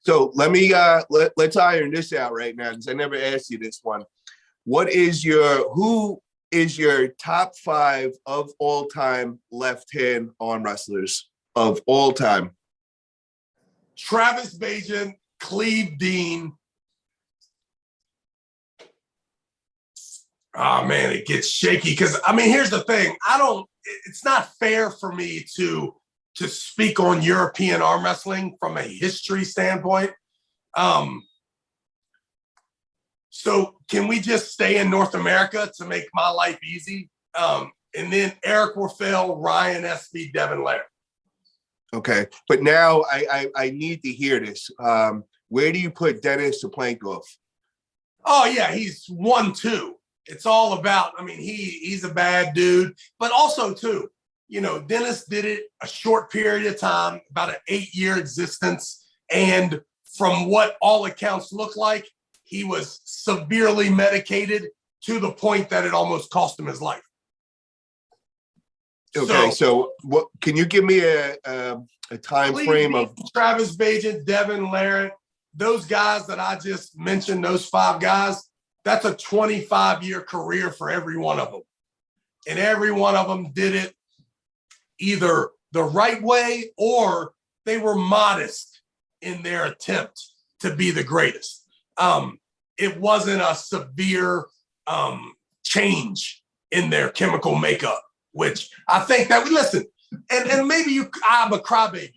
So let me let's iron this out right now because I never asked you this one. Who is your top 5 of all time left hand arm wrestlers of all time? Travis Bagent, Cleve Dean. Oh man, it gets shaky because I mean, here's the thing. It's not fair for me to speak on European arm wrestling from a history standpoint. So can we just stay in North America to make my life easy? And then Eric Warfel, Ryan SB, Devin Laird. Okay, but now I need to hear this. Where do you put Dennis Chaplankov? Oh yeah, he's 1-2. It's all about, I mean, he's a bad dude, but also too, you know, Dennis did it a short period of time, about an 8-year existence. And from what all accounts look like, he was severely medicated to the point that it almost cost him his life. Okay, so what can you give me a time frame of Travis Bagent, Devin Laird, those guys that I just mentioned, those 5 guys? That's a 25-year career for every one of them. And every one of them did it either the right way or they were modest in their attempt to be the greatest. It wasn't a severe change in their chemical makeup, which I think that, listen, and maybe I'm a crybaby,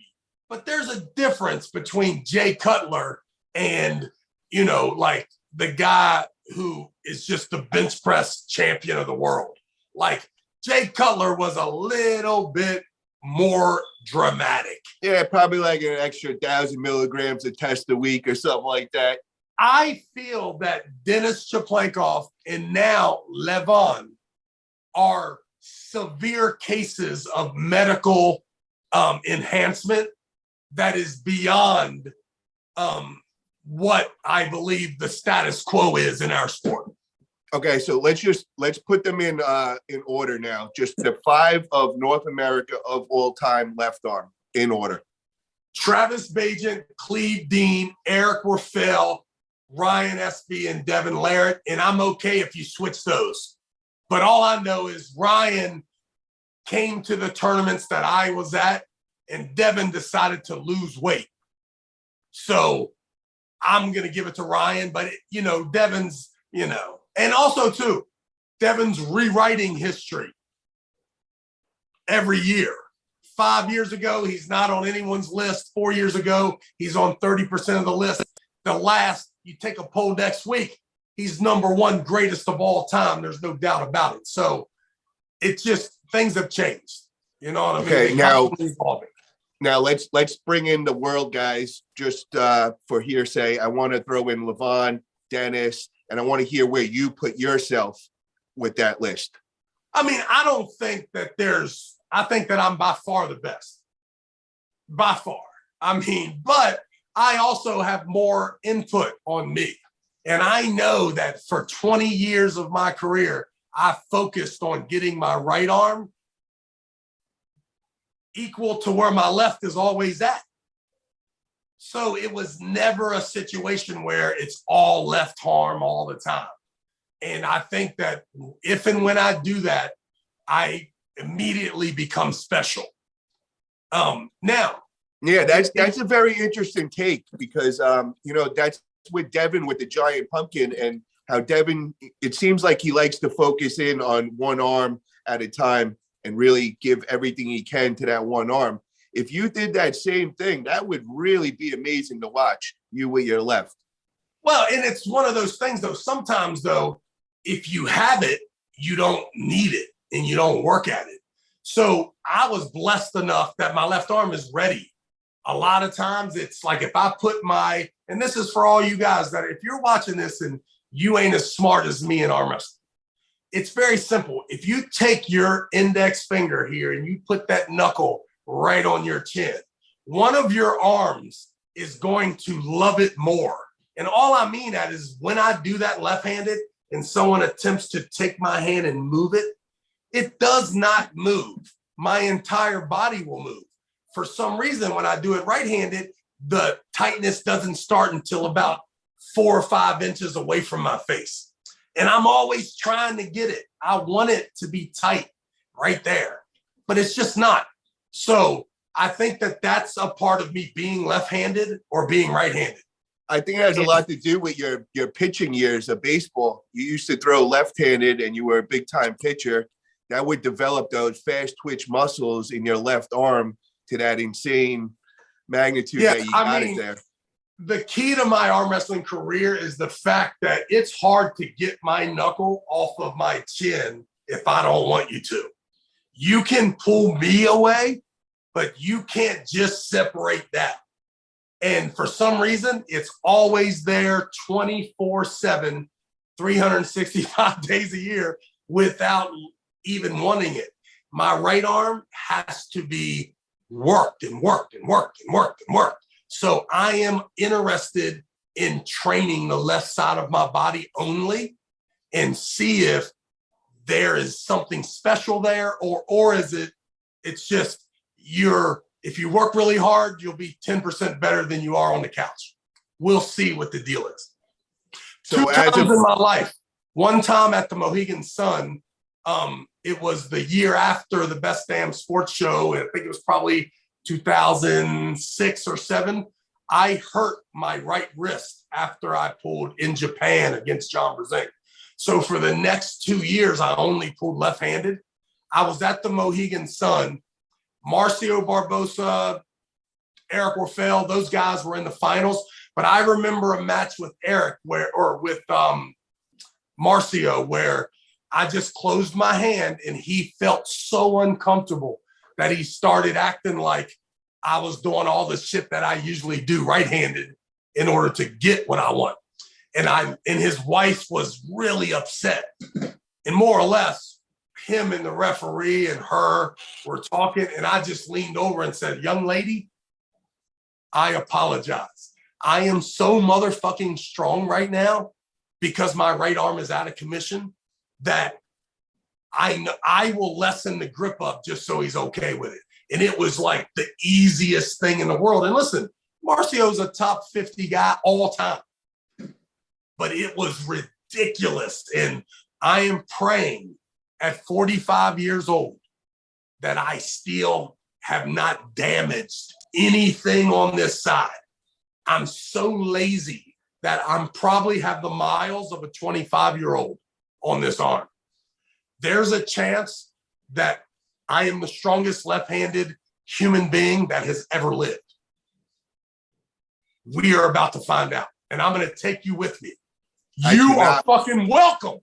but there's a difference between Jay Cutler and, you know, like the guy who is just the bench press champion of the world. Like Jay Cutler was a little bit more dramatic. Yeah, probably like an extra 1,000 milligrams of test a week or something like that. I feel that Dennis Chaplankov and now Levon are severe cases of medical enhancement that is beyond what I believe the status quo is in our sport. Okay, so let's put them in order now. Just the 5 of North America of all time left arm in order. Travis Bagent, Cleve Dean, Eric Warfel, Ryan SB, and Devin Laird. And I'm okay if you switch those. But all I know is Ryan came to the tournaments that I was at, and Devin decided to lose weight. So I'm going to give it to Ryan. But, you know, Devin's, you know, and also, too, Devin's rewriting history every year. 5 years ago, he's not on anyone's list. 4 years ago, he's on 30% of the list. The last, you take a poll next week, he's #1 greatest of all time. There's no doubt about it. So it's just, things have changed. You know what I mean? Okay, now let's bring in the world guys just for hearsay. I want to throw in Levon, Dennis, and I want to hear where you put yourself with that list. I mean, I don't think that I think that I'm by far the best. By far. I mean, but I also have more input on me. And I know that for 20 years of my career, I focused on getting my right arm equal to where my left is always at. So it was never a situation where it's all left arm all the time. And I think that if and when I do that, I immediately become special. Now. Yeah, that's a very interesting take because, you know, that's with Devin with the giant pumpkin and how Devin, it seems like he likes to focus in on one arm at a time and really give everything he can to that one arm. If you did that same thing, that would really be amazing to watch, you with your left. Well, and it's one of those things, though. Sometimes, though, if you have it, you don't need it and you don't work at it. So I was blessed enough that my left arm is ready. A lot of times it's like if I put and this is for all you guys that if you're watching this and you ain't as smart as me in arm wrestling, it's very simple. If you take your index finger here and you put that knuckle right on your chin, one of your arms is going to love it more. And all I mean that is when I do that left-handed and someone attempts to take my hand and move it, it does not move. My entire body will move. For some reason, when I do it right-handed, the tightness doesn't start until about 4 or 5 inches away from my face. And I'm always trying to get it. I want it to be tight right there, but it's just not. So I think that that's a part of me being left-handed or being right-handed. I think it has a lot to do with your pitching years of baseball. You used to throw left-handed and you were a big-time pitcher. That would develop those fast twitch muscles in your left arm to that insane magnitude that you got it there. The key to my arm wrestling career is the fact that it's hard to get my knuckle off of my chin if I don't want you to. You can pull me away, but you can't just separate that. And for some reason, it's always there 24/7, 365 days a year without even wanting it. My right arm has to be worked and worked and worked and worked and worked. So I am interested in training the left side of my body only and see if there is something special there, or is it's just if you work really hard, you'll be 10% better than you are on the couch. We'll see what the deal is. So 2 times in my life, one time at the Mohegan Sun, it was the year after the Best Damn Sports Show. I think it was probably 2006 or 7. I hurt my right wrist after I pulled in Japan against John Brzezinski. So for the next 2 years, I only pulled left-handed. I was at the Mohegan Sun. Marcio Barbosa, Eric Orfel, those guys were in the finals. But I remember a match with Eric with Marcio where I just closed my hand and he felt so uncomfortable that he started acting like I was doing all the shit that I usually do right-handed in order to get what I want. And his wife was really upset. And more or less, him and the referee and her were talking, and I just leaned over and said, "Young lady, I apologize. I am so motherfucking strong right now because my right arm is out of commission that I will lessen the grip up just so he's okay with it." And it was like the easiest thing in the world. And listen, Marcio's a top 50 guy all time, but it was ridiculous. And I am praying at 45 years old that I still have not damaged anything on this side. I'm so lazy that I'm probably have the miles of a 25-year-old on this arm. There's a chance that I am the strongest left-handed human being that has ever lived. We are about to find out, and I'm going to take you with me. You are fucking welcome.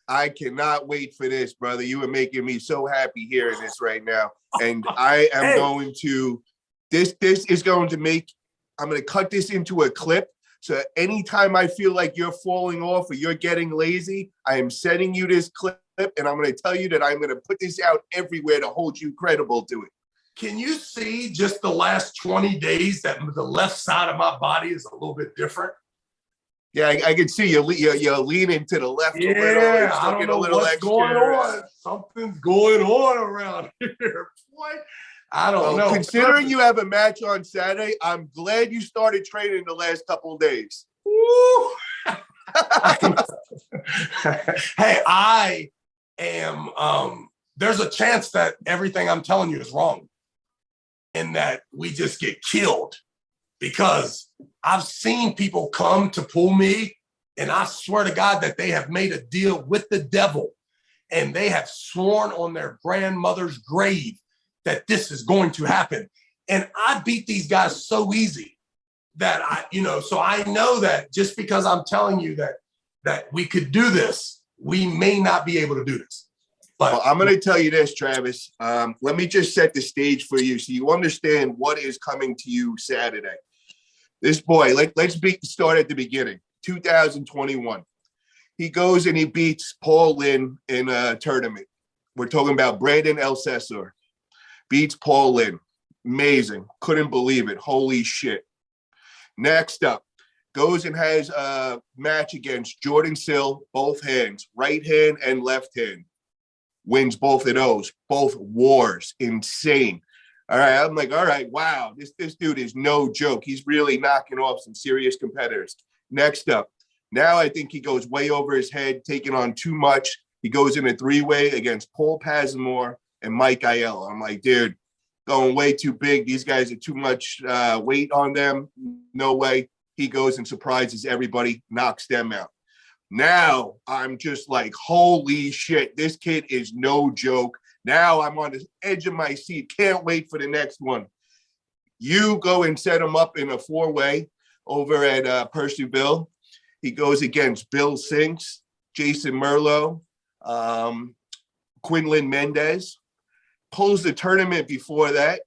I cannot wait for this, brother. You are making me so happy hearing this right now. And I am going to, this is going to make, I'm going to cut this into a clip. So anytime I feel like you're falling off or you're getting lazy, I am sending you this clip and I'm going to tell you that I'm going to put this out everywhere to hold you credible to it. Can you see just the last 20 days that the left side of my body is a little bit different? Yeah, I can see you're leaning to the left a little. I don't know what's going on. Something's going on around here. What? I don't know. Considering you have a match on Saturday, I'm glad you started training the last couple of days. Hey, I am, there's a chance that everything I'm telling you is wrong and that we just get killed, because I've seen people come to pull me, and I swear to God that they have made a deal with the devil, and they have sworn on their grandmother's grave that this is going to happen. And I beat these guys so easy that so I know that just because I'm telling you that we could do this, we may not be able to do this. But well, I'm going to tell you this, Travis. Let me just set the stage for you so you understand what is coming to you Saturday. This boy, let's start at the beginning. 2021. He goes and he beats Paul Lynn in a tournament. We're talking about Brandon El Cesar. Beats Paul Lynn. Amazing. Couldn't believe it. Holy shit. Next up, goes and has a match against Jordan Sill, both hands, right hand and left hand. Wins both of those. Both wars. Insane. All right. I'm like, all right, wow, this dude is no joke. He's really knocking off some serious competitors. Next up, now I think he goes way over his head, taking on too much. He goes in a three-way against Paul Pazimore and Mike Aiello. I'm like, dude, going way too big. These guys are too much weight on them. No way. He goes and surprises everybody, knocks them out. Now I'm just like, holy shit, this kid is no joke. Now I'm on the edge of my seat. Can't wait for the next one. You go and set him up in a four-way over at Percyville. He goes against Bill Sinks, Jason Merlo, Quinlan Mendez. Pulls the tournament before that.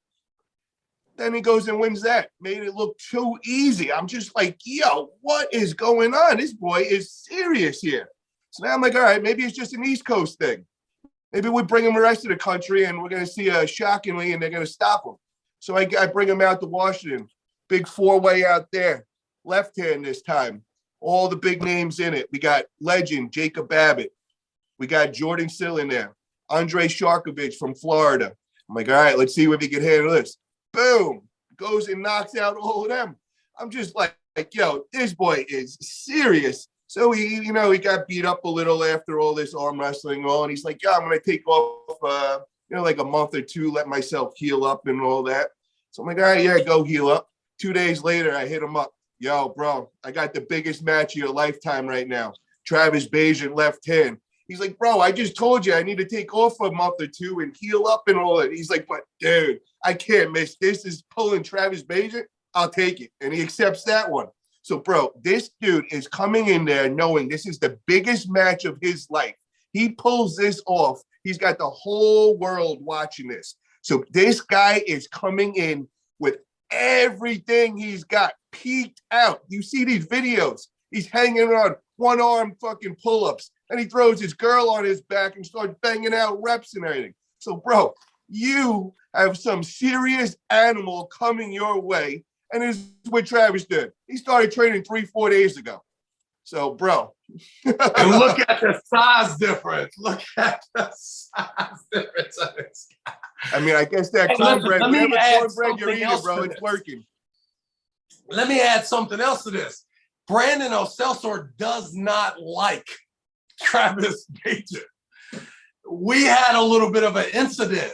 Then he goes and wins that. Made it look too easy. I'm just like, yo, what is going on? This boy is serious here. So now I'm like, all right, maybe it's just an East Coast thing. Maybe we bring him the rest of the country and we're going to see shockingly and they're going to stop him. So I bring him out to Washington. Big four-way out there. Left hand this time. All the big names in it. We got legend Jacob Babbitt. We got Jordan Sill in there. Andre Sharkovich from Florida. I'm like, all right, let's see if he can handle this. Boom. Goes and knocks out all of them. I'm just like, yo, this boy is serious. So he got beat up a little after all this arm wrestling and all. And he's like, yeah, I'm going to take off, like a month or two, let myself heal up and all that. So I'm like, all right, yeah, go heal up. 2 days later, I hit him up. Yo, bro, I got the biggest match of your lifetime right now. Travis Bagent left hand. He's like, bro, I just told you I need to take off a month or two and heal up and all that. He's like, but dude, I can't miss this. Is pulling Travis Bagent. I'll take it. And he accepts that one. So, bro, this dude is coming in there knowing this is the biggest match of his life. He pulls this off. He's got the whole world watching this. So this guy is coming in with everything he's got peaked out. You see these videos. He's hanging on one arm fucking pull-ups. And he throws his girl on his back and starts banging out reps and everything. So, bro, you have some serious animal coming your way. And this is what Travis did. He started training 3-4 days ago. So, bro. And look at the size difference. Look at the size difference of this guy. I mean, I guess that cornbread, whatever cornbread you're eating, bro, it's working. Let me add something else to this. Brandon O'Celsor does not like Travis Bagent. We had a little bit of an incident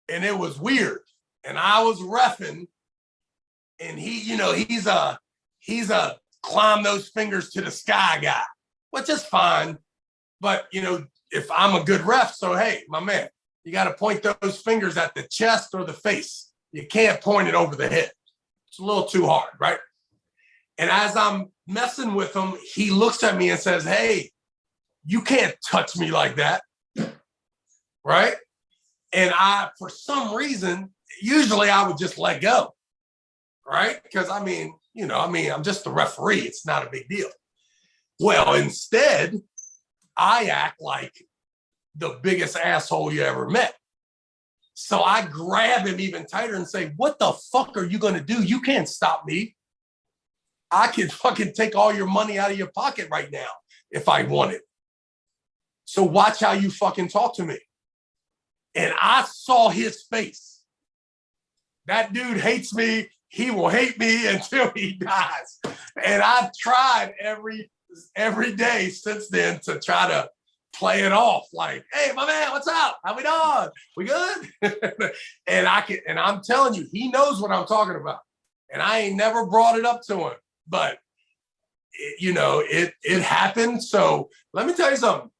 and it was weird. And I was reffing and he's a climb those fingers to the sky guy, which is fine. But, if I'm a good ref, so, hey, my man, you got to point those fingers at the chest or the face. You can't point it over the head. It's a little too hard, right? And as I'm messing with him, he looks at me and says, hey, you can't touch me like that, right? And for some reason, usually I would just let go, right? Because, I'm just the referee. It's not a big deal. Well, instead, I act like the biggest asshole you ever met. So I grab him even tighter and say, what the fuck are you going to do? You can't stop me. I could fucking take all your money out of your pocket right now if I wanted. So watch how you fucking talk to me. And I saw his face. That dude hates me. He will hate me until he dies. And I've tried every day since then to try to play it off like, hey, my man, what's up? How we doing? We good? and I'm telling you, he knows what I'm talking about. And I ain't never brought it up to him. But, it happened. So let me tell you something.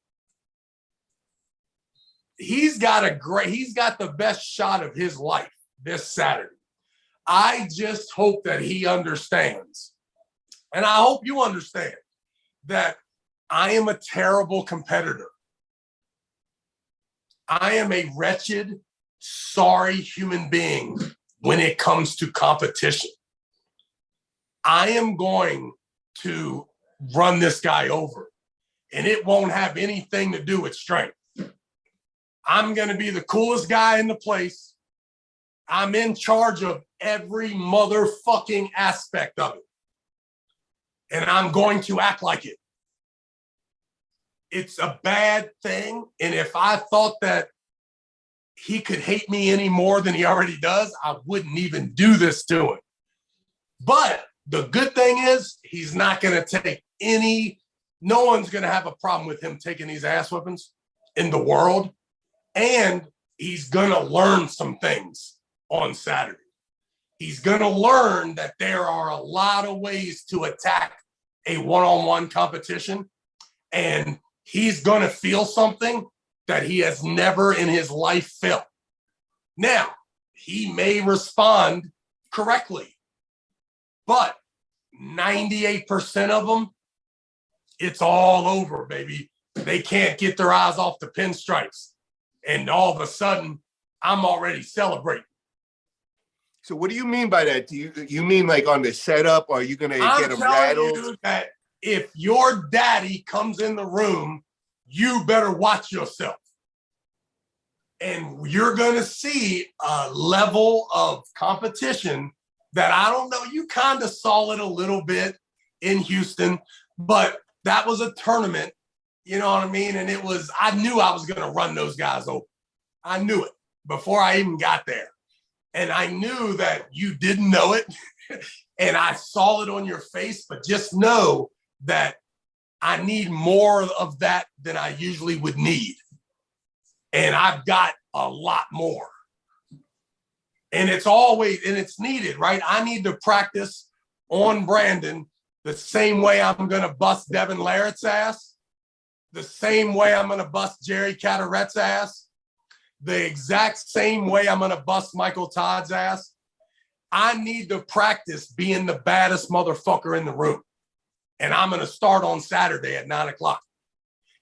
He's got the best shot of his life this Saturday. I just hope that he understands. And I hope you understand that I am a terrible competitor. I am a wretched, sorry human being when it comes to competition. I am going to run this guy over, and it won't have anything to do with strength. I'm going to be the coolest guy in the place. I'm in charge of every motherfucking aspect of it. And I'm going to act like it. It's a bad thing. And if I thought that he could hate me any more than he already does, I wouldn't even do this to him. But the good thing is he's not going to take no one's going to have a problem with him taking these ass whippings in the world. And he's going to learn some things on Saturday. He's going to learn that there are a lot of ways to attack a one-on-one competition. And he's going to feel something that he has never in his life felt. Now, he may respond correctly, but 98% of them, it's all over, baby. They can't get their eyes off the pinstripes. And all of a sudden, I'm already celebrating. So what do you mean by that? Do you mean like on the setup? Are you going to get them rattled? I'm telling you that if your daddy comes in the room, you better watch yourself. And you're going to see a level of competition that I don't know. You kind of saw it a little bit in Houston, but that was a tournament, you know what I mean? And I knew I was going to run those guys over. I knew it before I even got there. And I knew that you didn't know it. And I saw it on your face, but just know that I need more of that than I usually would need. And I've got a lot more. And it's needed, right? I need to practice on Brandon the same way I'm going to bust Devin Larrett's ass, the same way I'm going to bust Jerry Cataret's ass, the exact same way I'm going to bust Michael Todd's ass. I need to practice being the baddest motherfucker in the room. And I'm going to start on Saturday at 9:00.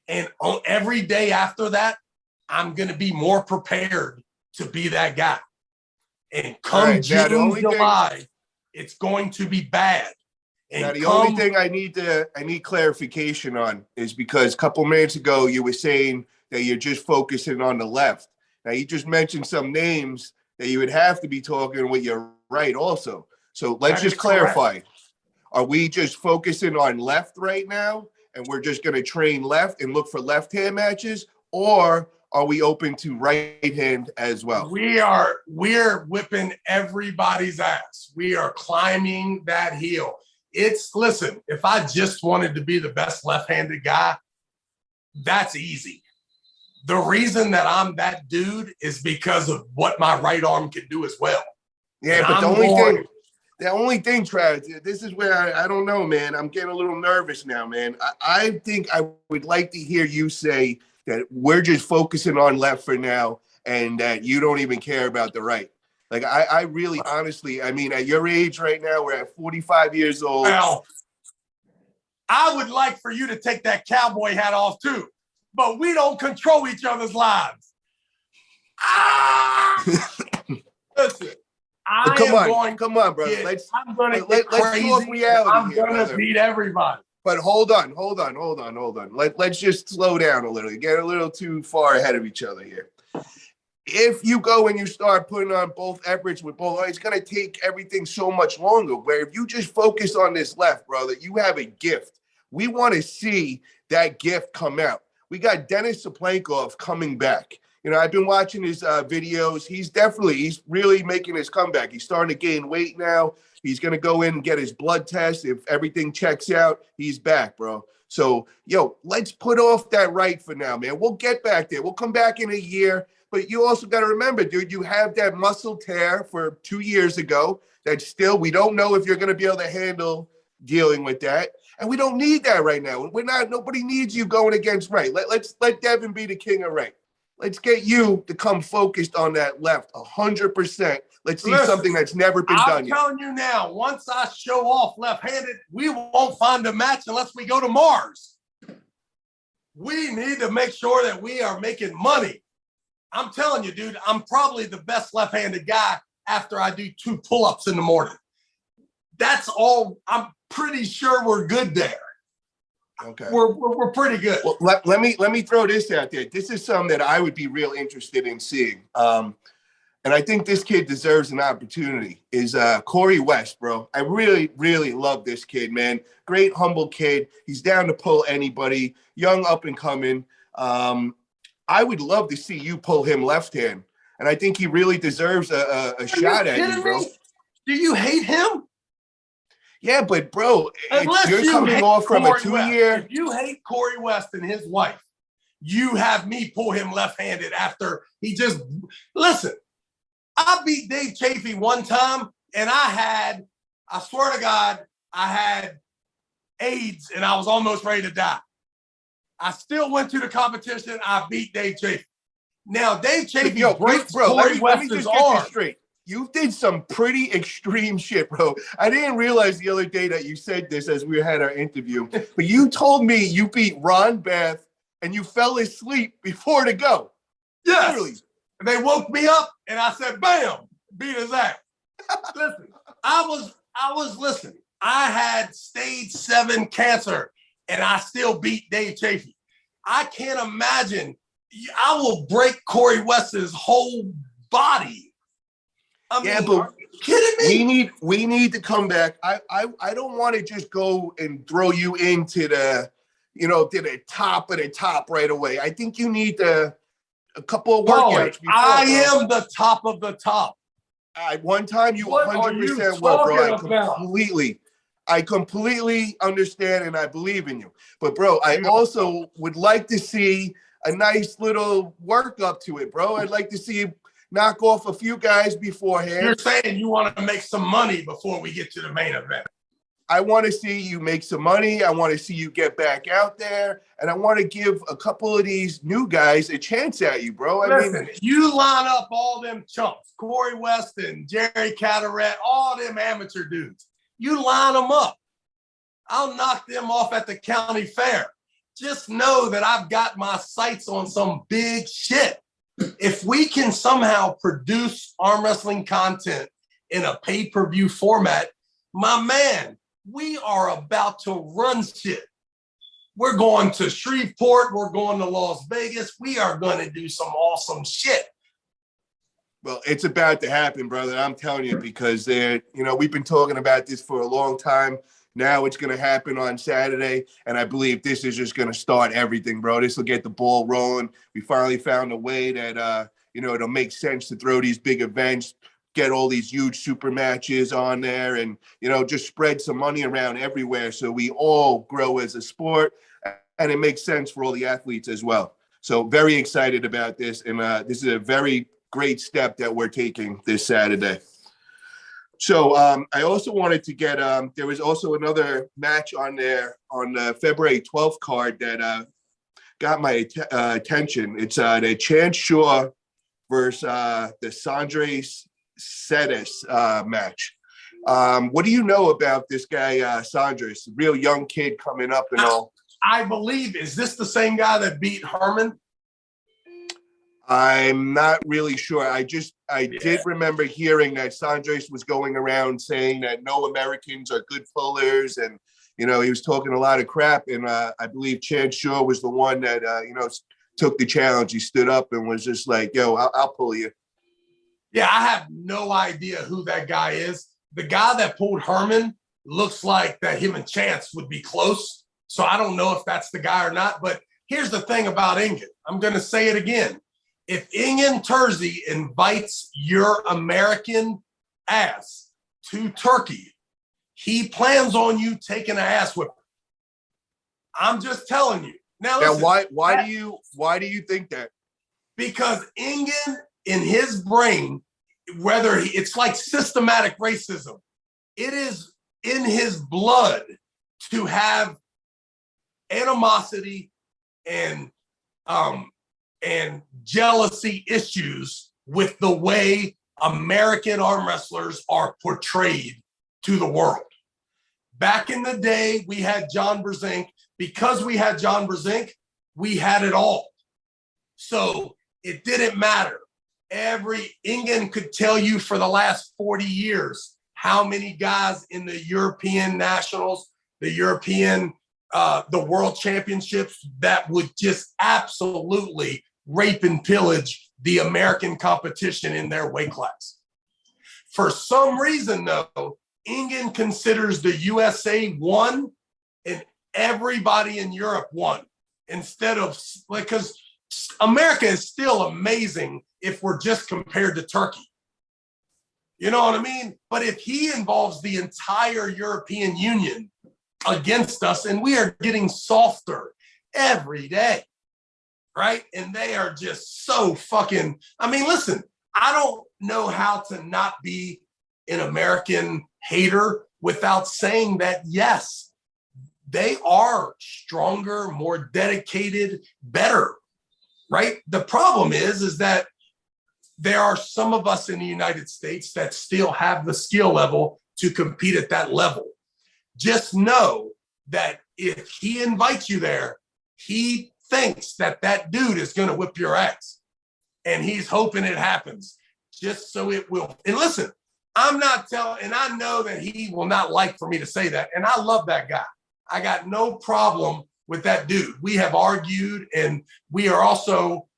And on every day after that, I'm going to be more prepared to be that guy. And come June, July, it's going to be bad. And now, the only thing I need clarification on is because a couple minutes ago you were saying that you're just focusing on the left. Now you just mentioned some names that you would have to be talking with your right also. So let's just clarify. Correct. Are we just focusing on left right now and we're just going to train left and look for left hand matches, or are we open to right hand as well? We're whipping everybody's ass. We are climbing that hill. Listen, if I just wanted to be the best left-handed guy, that's easy. The reason that I'm that dude is because of what my right arm can do as well. Yeah, and but the only thing, Travis, this is where I don't know, man. I'm getting a little nervous now, man. I think I would like to hear you say that we're just focusing on left for now and that you don't even care about the right. Like, I really, honestly, I mean, at your age right now, we're at 45 years old. Well, I would like for you to take that cowboy hat off too, but we don't control each other's lives. Listen, come on, brother. Let's talk reality. I'm going to beat everybody. But hold on. Let's just slow down a little. You get a little too far ahead of each other here. If you go and you start putting on both efforts with both, it's going to take everything so much longer. Where if you just focus on this left, brother, you have a gift. We want to see that gift come out. We got Denis Saplankov coming back. You know, I've been watching his videos. He's really making his comeback. He's starting to gain weight now. He's going to go in and get his blood test. If everything checks out, he's back, bro. So, let's put off that right for now, man. We'll get back there. We'll come back in a year. But you also got to remember, dude, you have that muscle tear for 2 years ago that still we don't know if you're going to be able to handle dealing with that. And we don't need that right now. Nobody needs you going against right. Let's let Devin be the king of right. Let's get you to come focused on that left 100%. Let's see something that's never been done yet. I'm telling you now, once I show off left-handed, we won't find a match unless we go to Mars. We need to make sure that we are making money. I'm telling you, dude, I'm probably the best left-handed guy after I do 2 pull-ups in the morning. That's all. I'm pretty sure we're good there. Okay. We're pretty good. Well, let me throw this out there. This is something that I would be real interested in seeing. And I think this kid deserves an opportunity, is Corey West, bro. I really, really love this kid, man. Great, humble kid. He's down to pull anybody, young, up and coming. I would love to see you pull him left hand. And I think he really deserves a shot at you, bro. Do you hate him? Yeah, but bro, you're coming off from a 2-year. If you hate Corey West and his wife, you have me pull him left-handed after he just listen. I beat Dave Chafee one time, and I swear to God, I had AIDS and I was almost ready to die. I still went to the competition. I beat Dave Chafee. Now, Dave Chafee breaks Corey West's arm. Straight. You did some pretty extreme shit, bro. I didn't realize the other day that you said this as we had our interview, but you told me you beat Ron Beth and you fell asleep before to go. Yes. Literally. And they woke me up and I said, bam, beat his ass. Listen, I was listening. I had stage 7 cancer and I still beat Dave Chafee. I can't imagine. I will break Corey West's whole body. I mean, but are you kidding me? We need to come back. I don't want to just go and throw you into the, to the top of the top right away. I think you need a couple of workouts. I am the top of the top. One time you 100% were, bro. I completely understand and I believe in you. But bro, I also would like to see a nice little work up to it, bro. I'd like to see you knock off a few guys beforehand. You're saying you want to make some money before we get to the main event. I want to see you make some money. I want to see you get back out there. And I want to give a couple of these new guys a chance at you, bro. Listen, you line up all them chumps, Corey West and Jerry Caderet, all them amateur dudes. You line them up. I'll knock them off at the county fair. Just know that I've got my sights on some big shit. If we can somehow produce arm wrestling content in a pay-per-view format, my man, we are about to run shit. We're going to Shreveport. We're going to Las Vegas. We are going to do some awesome shit. Well, it's about to happen, brother. I'm telling you, because we've been talking about this for a long time. Now it's going to happen on Saturday, and I believe this is just going to start everything, bro. This will get the ball rolling. We finally found a way that, it'll make sense to throw these big events, get all these huge super matches on there, and, just spread some money around everywhere so we all grow as a sport, and it makes sense for all the athletes as well. So very excited about this, and this is a very great step that we're taking this Saturday. So I also wanted to get, there was also another match on there on the February 12th card that got my attention. It's the Chance Shaw versus the Sandres Sedes match. What do you know about this guy, Sandres? Real young kid coming up and all. I believe, is this the same guy that beat Herman? I'm not really sure. I did remember hearing that Sandres was going around saying that no Americans are good pullers, and he was talking a lot of crap. And I believe Chance Shaw was the one that took the challenge. He stood up and was just like, "Yo, I'll pull you." Yeah, I have no idea who that guy is. The guy that pulled Herman looks like that him and Chance would be close. So I don't know if that's the guy or not. But here's the thing about Ingen. I'm going to say it again. If Ingen Terzi invites your American ass to Turkey, he plans on you taking an ass whipping. I'm just telling you. Now, listen, why do you think that? Because Ingen, in his brain, it's like systematic racism. It is in his blood to have animosity and jealousy issues with the way American arm wrestlers are portrayed to the world. Back in the day, we had John Brzenk. Because we had John Brzenk, we had it all. So it didn't matter. Ingen could tell you for the last 40 years how many guys in the European nationals, the European, the world championships that would just absolutely rape and pillage the American competition in their weight class. For some reason, though, Ingen considers the USA one and everybody in Europe one, instead of, because America is still amazing if we're just compared to Turkey. You know what I mean? But if he involves the entire European Union against us, and we are getting softer every day, right? And they are just so fucking, I mean, listen, I don't know how to not be an American hater without saying that, yes, they are stronger, more dedicated, better, right? The problem is that there are some of us in the United States that still have the skill level to compete at that level. Just know that if he invites you there, he thinks that that dude is going to whip your ass. And he's hoping it happens just so it will. And listen, I'm not telling, and I know that he will not like for me to say that. And I love that guy. I got no problem with that dude. We have argued, and we are also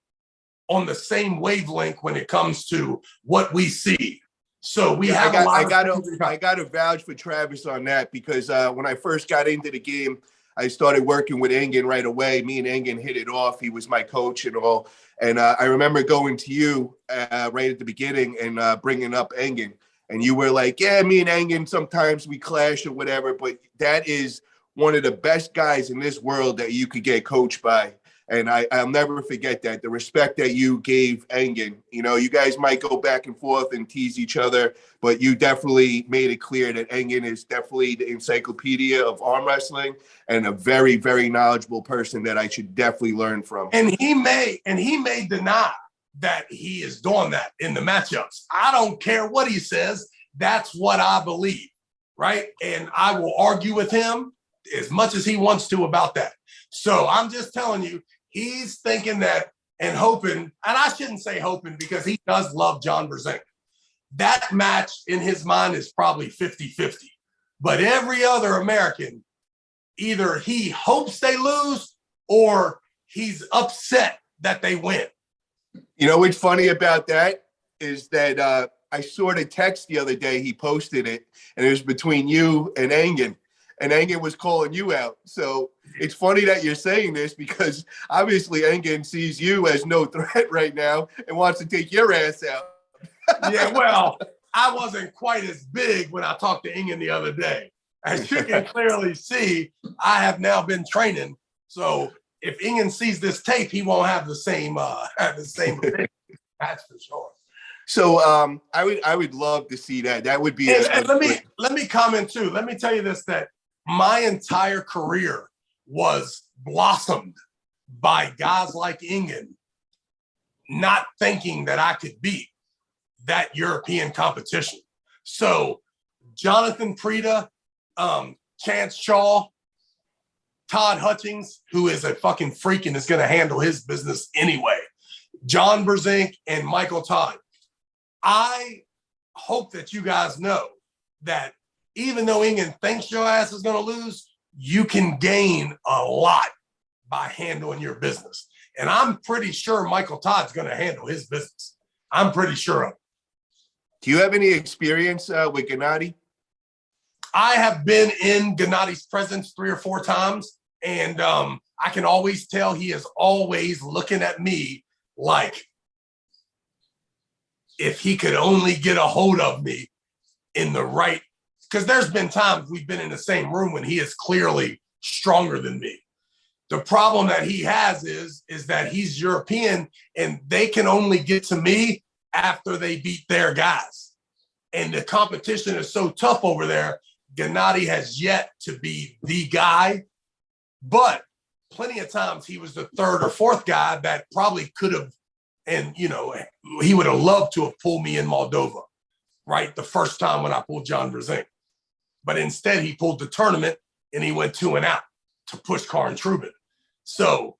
on the same wavelength when it comes to what we see. So we have I got to vouch for Travis on that, because when I first got into the game, I started working with Engen right away. Me and Engen hit it off. He was my coach and all. And I remember going to you right at the beginning and bringing up Engen. And you were like, yeah, me and Engen, sometimes we clash or whatever. But that is one of the best guys in this world that you could get coached by. And I'll never forget that. The respect that you gave Engen. You know, you guys might go back and forth and tease each other, but you definitely made it clear that Engen is definitely the encyclopedia of arm wrestling and a very, very knowledgeable person that I should definitely learn from. And he may deny that he is doing that in the matchups. I don't care what he says. That's what I believe, right? And I will argue with him as much as he wants to about that. So I'm just telling you, he's thinking that and hoping, and I shouldn't say hoping because he does love John Brzenk. That match in his mind is probably 50-50. But every other American, either he hopes they lose or he's upset that they win. You know what's funny about that is that I saw the text the other day. He posted it, and it was between you and Engen. And Engen was calling you out. So it's funny that you're saying this because obviously Engen sees you as no threat right now and wants to take your ass out. Yeah, well, I wasn't quite as big when I talked to Engen the other day. As you can clearly see, I have now been training. So if Engen sees this tape, he won't have the same opinion. That's for sure. So I would love to see that. That would be. And let me comment too. Let me tell you this: that my entire career was blossomed by guys like Engen not thinking that I could beat that European competition. So Jonathan Prida, Chance Shaw, Todd Hutchings, who is a fucking freak and is going to handle his business anyway, John Brzenk, and Michael Todd. I hope that you guys know that even though Engen thinks your ass is going to lose, you can gain a lot by handling your business. And I'm pretty sure Michael Todd's going to handle his business. I'm pretty sure of it. Do you have any experience with Gennady? I have been in Gennady's presence 3 or 4 times, and I can always tell he is always looking at me like if he could only get a hold of me in the right, because there's been times we've been in the same room when he is clearly stronger than me. The problem that he has is that he's European and they can only get to me after they beat their guys. And the competition is so tough over there. Gennady has yet to be the guy, but plenty of times he was the 3rd or 4th guy that probably could have, and you know, he would have loved to have pulled me in Moldova, right? The first time when I pulled John Brzenk. But instead he pulled the tournament and he went 2 and out to push Karin Trubin. So,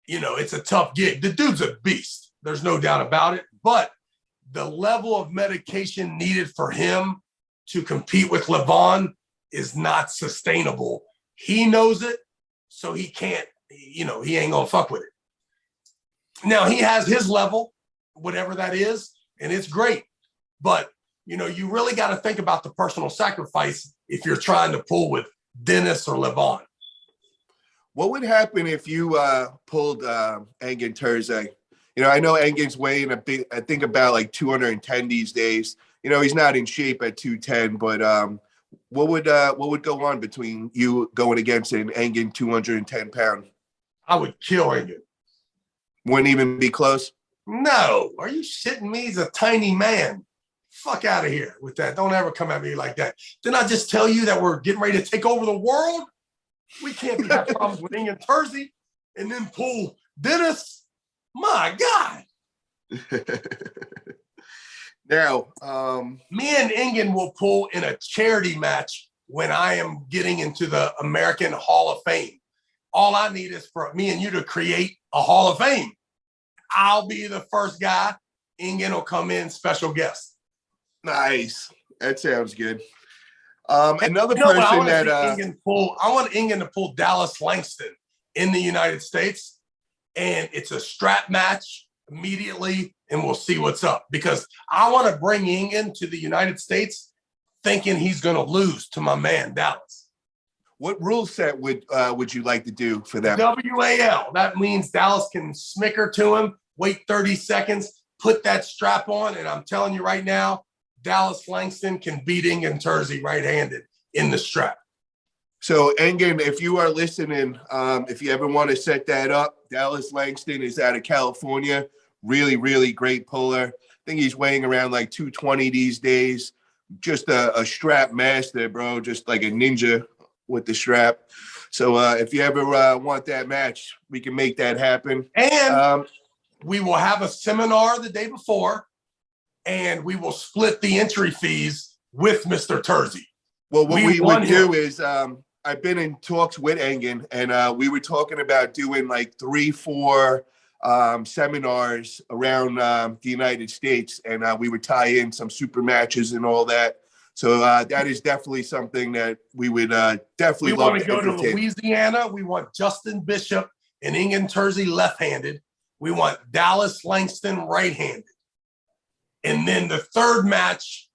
you know, it's a tough gig. The dude's a beast. There's no doubt about it. But the level of medication needed for him to compete with Levon is not sustainable. He knows it, so he can't, you know, he ain't gonna fuck with it. Now, he has his level, whatever that is, and it's great. But, you know, you really got to think about the personal sacrifice if you're trying to pull with Dennis or Levon. What would happen if you pulled Engin Terze? You know, I know Engin's weighing I think about like 210 these days. You know, he's not in shape at 210, but what would go on between you going against an Engin 210-pound? I would kill Engin. Wouldn't even be close? No, are you shitting me? He's a tiny man. Fuck out of here with that. Don't ever come at me like that. Didn't I just tell you that we're getting ready to take over the world? We can't have problems with Engin Terze and then pull Dennis. My God. Now, me and Engin will pull in a charity match when I am getting into the American Hall of Fame. All I need is for me and you to create a Hall of Fame. I'll be the first guy. Engin will come in special guest. nice. That sounds good. Another You know what, person that I want Engin to pull Dallas Langston in the United States, and it's a strap match immediately, and we'll see what's up. Because I want to bring Engin to the United States thinking he's going to lose to my man Dallas. what rule set would you like to do for them? WAL. That means Dallas can smicker to him, wait 30 seconds, put that strap on, and I'm telling you right now, Dallas Langston can beat Engin Terze right-handed in the strap. So, Engin, if you are listening, if you ever want to set that up, Dallas Langston is out of California. Really, really great puller. I think he's weighing around like 220 these days. Just a strap master, bro. Just like a ninja with the strap. So if you ever want that match, we can make that happen. And we will have a seminar the day before, and we will split the entry fees with Mr. Terze. Well, what we would do is I've been in talks with Engin, and we were talking about doing like 3-4 seminars around the United States, and we would tie in some super matches and all that. So that is definitely something that we would definitely love to go to Louisiana. We want Justin Bishop and Engin Terze left-handed. We want Dallas Langston right-handed. And then the third match,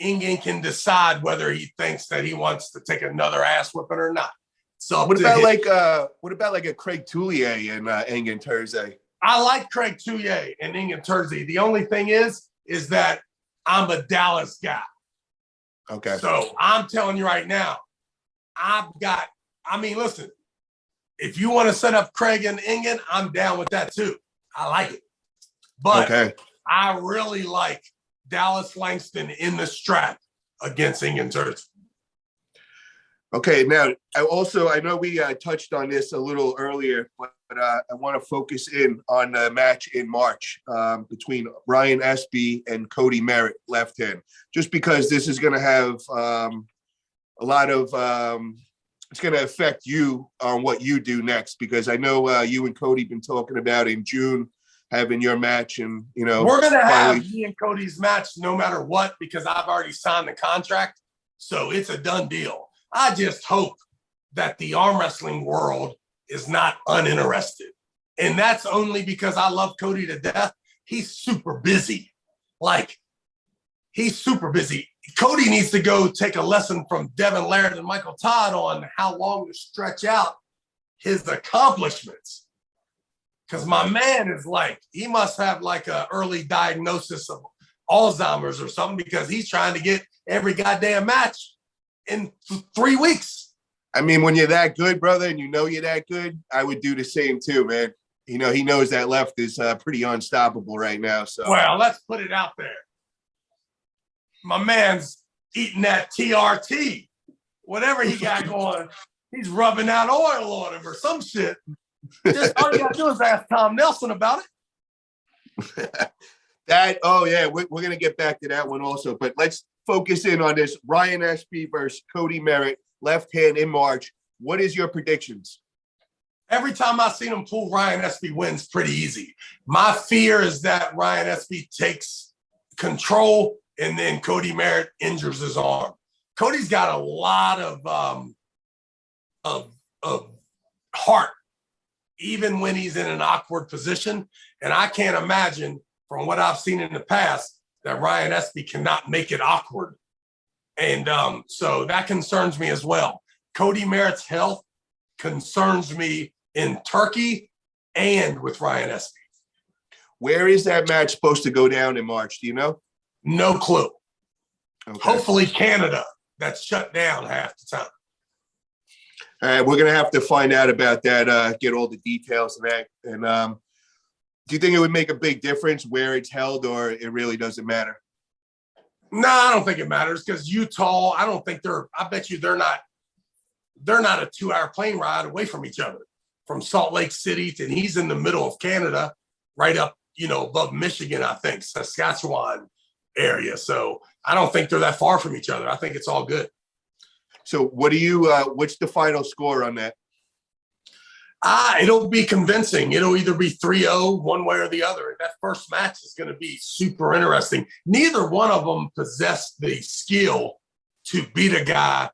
Engin can decide whether he thinks that he wants to take another ass whipping or not. So what about like a Craig Tullier and Engin Terze? I like Craig Tullier and Engin Terze. The only thing is that I'm a Dallas guy. Okay. So I'm telling you right now, listen, if you want to set up Craig and Engin, I'm down with that too. I like it. But okay. I really like Dallas Langston in the strap against Engin Terze. Okay, now I know we touched on this a little earlier, but I want to focus in on the match in March between Ryan Espy and Cody Merritt, left hand, just because this is going to have a lot of it's going to affect you on what you do next, because I know you and Cody been talking about in June having your match, and we're going to have me and Cody's match no matter what, because I've already signed the contract, so it's a done deal. I just hope that the arm wrestling world is not uninterested. And that's only because I love Cody to death. He's super busy. He's super busy. Cody needs to go take a lesson from Devin Laird and Michael Todd on how long to stretch out his accomplishments. Because my man is he must have an early diagnosis of Alzheimer's or something, because he's trying to get every goddamn match in 3 weeks. I mean, when you're that good, brother, and you're that good, I would do the same too, man. He knows that left is pretty unstoppable right now. So, well, let's put it out there. My man's eating that TRT, whatever he got going. He's rubbing out oil on him or some shit. Just all you gotta do is ask Tom Nelson about it. We're gonna get back to that one also, but let's focus in on this Ryan Espy versus Cody Merritt, left hand in March. What is your predictions? Every time I've seen him pull, Ryan Espy wins pretty easy. My fear is that Ryan Espy takes control and then Cody Merritt injures his arm. Cody's got a lot of heart, even when he's in an awkward position. And I can't imagine, from what I've seen in the past, that Ryan Espy cannot make it awkward. And so that concerns me as well. Cody Merritt's health concerns me in Turkey and with Ryan Espy. Where is that match supposed to go down in March? Do you know? No clue. Okay. Hopefully Canada, that's shut down half the time. All right, we're gonna have to find out about that. Get all the details and that. And do you think it would make a big difference where it's held, or it really doesn't matter? No, I don't think it matters because Utah. I don't think they're. I bet you they're not. They're not a 2-hour plane ride away from each other. From Salt Lake City, and he's in the middle of Canada, right up, above Michigan, I think, Saskatchewan area. So I don't think they're that far from each other. I think it's all good. So what do you, what's the final score on that? It'll be convincing. It'll either be 3-0 one way or the other. That first match is going to be super interesting. Neither one of them possess the skill to beat a guy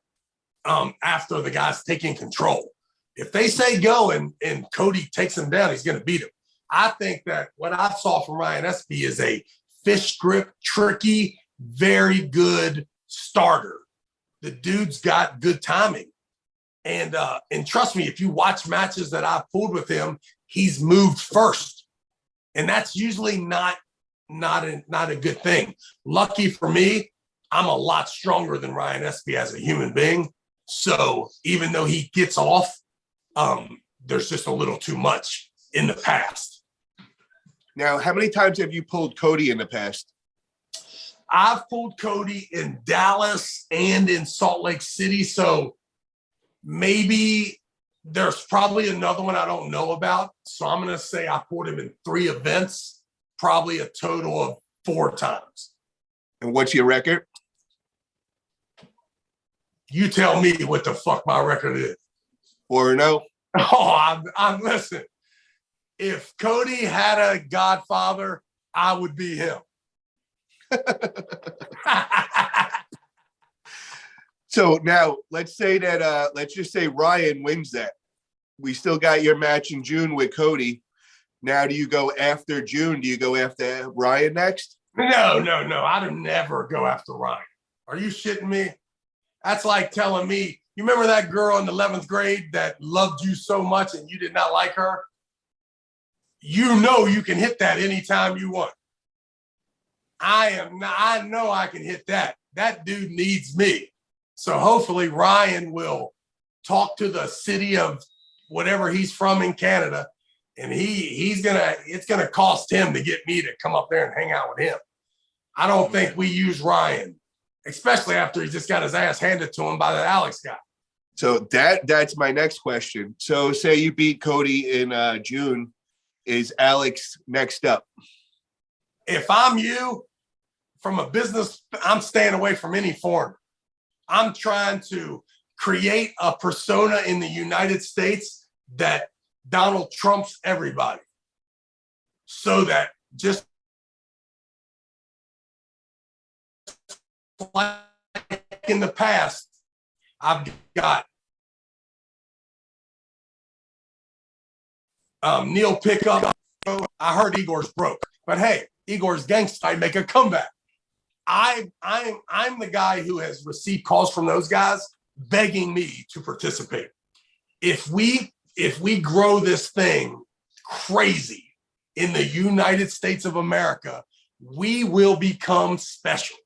after the guy's taking control. If they say go and Cody takes him down, he's going to beat him. I think that what I saw from Ryan Espy is a fish grip, tricky, very good starter. The dude's got good timing. And trust me, if you watch matches that I've pulled with him, he's moved first. And that's usually not a good thing. Lucky for me, I'm a lot stronger than Ryan Espy as a human being. So even though he gets off, there's just a little too much in the past. Now, how many times have you pulled Cody in the past? I've pulled Cody in Dallas and in Salt Lake City. So maybe there's probably another one I don't know about. So I'm going to say I pulled him in 3 events, probably a total of 4 times. And what's your record? You tell me what the fuck my record is. 4-0? Oh, I'm listen. If Cody had a godfather, I would be him. So now let's say that let's just say Ryan wins that. We still got your match in June with Cody. Now do you go after June? Do you go after Ryan next? No. I'd never go after Ryan. Are you shitting me? That's like telling me, you remember that girl in the 11th grade that loved you so much and you did not like her? You know you can hit that anytime you want. I know I can hit that. That dude needs me. So hopefully Ryan will talk to the city of whatever he's from in Canada, and it's gonna cost him to get me to come up there and hang out with him. I don't think we use Ryan, especially after he just got his ass handed to him by that Alex guy. So that's my next question. So say you beat Cody in June, is Alex next up? If I'm you, from a business, I'm staying away from any foreigner. I'm trying to create a persona in the United States that Donald Trump's everybody. So that just like in the past, I've got Neil Pickup. I heard Igor's broke, but hey, Igor's gangsta. I make a comeback. I'm the guy who has received calls from those guys begging me to participate. If we grow this thing crazy in the United States of America, we will become special.